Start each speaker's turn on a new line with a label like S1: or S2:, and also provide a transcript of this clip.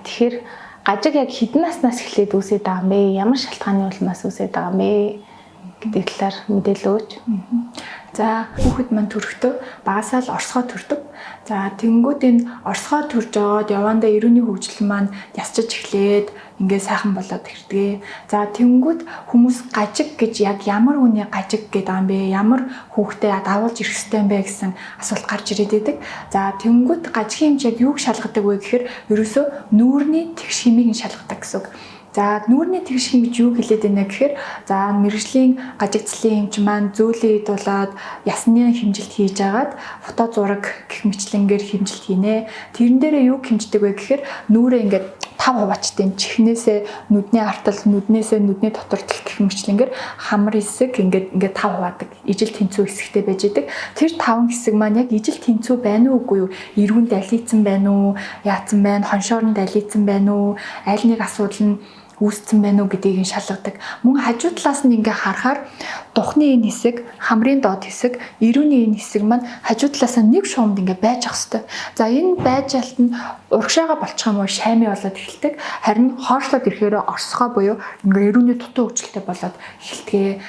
S1: тэгэхээр гажиг яг хэдэн наснаас эхлээд үүсээд байгаа юм бэ? Ямар шалтгааны улмаас үүсээд байгаа юм бэ гэдэг талаар мэдээлэл өгөөч.
S2: За хүүхэд маань төрөхдөө багасаа л орсгой төрдөг. За тэнгүүд энэ орсгой төрж аваад явандаа эрүүний хөгжил маань ясчиж эхлээд ингээд сайхан болоод ирдэг. За тэнгүүд хүмүүс гажиг гэж яг ямар үний гажиг гэдэг юм бэ? Ямар хүүхдэд давуулж ирэх ёстой юм бэ гэсэн асуулт гарч ирээд байдаг. За тэнгүүд гажигын хэмжээг юуг шалгадаг вэ гэхээр ерөөсөө нүүрний тэгш хэмийг нь шалгадаг гэсэн үг. За нүүрний тэгш хэм гэж юу хэлээд байна гэхээр за мэрэгжлийн гажигцлын хэмж маань зөөлөн идуулаад ясны хэмжилт хийж агаад фото зураг гэх мэтлэнгээр хэмжилт хийнэ. Тэрэн дээрээ юу хэмждэг вэ гэхээр нүүрээ ингээд 5 хуваачтай чихнээсээ нүдний артал, нүднээсээ нүдний дотортол гэх мэтлэнгээр хамар хэсэг ингээд 5 хуваадаг. Ижил тэнцүү хэсэгтэй байж идэг. Тэр 5 хэсэг маань яг ижил тэнцүү байна уу үгүй юу? Эргүүнд далийцсан байна уу? Яатсан байна? Хоншоор нь далийцсан байна уу? Аль нэг асуудал нь үүссэн байна уу гэдгийг нь шалгадаг. Мөн хажуу талаас нь ингээ харахаар духны энэ хэсэг, хамрын доод хэсэг, эрүүний энэ хэсэг маань хажуу талаас нь нэг шуумд ингээ байж ах хэвээр. За энэ байжаалт нь урагшаага болчих юм уу шайми болоод эхэлдэг. Харин хоошлоод ирэхээр орсгоо буюу ингээ эрүүний дутуу хөгжилтэй болоод эхэлдэг.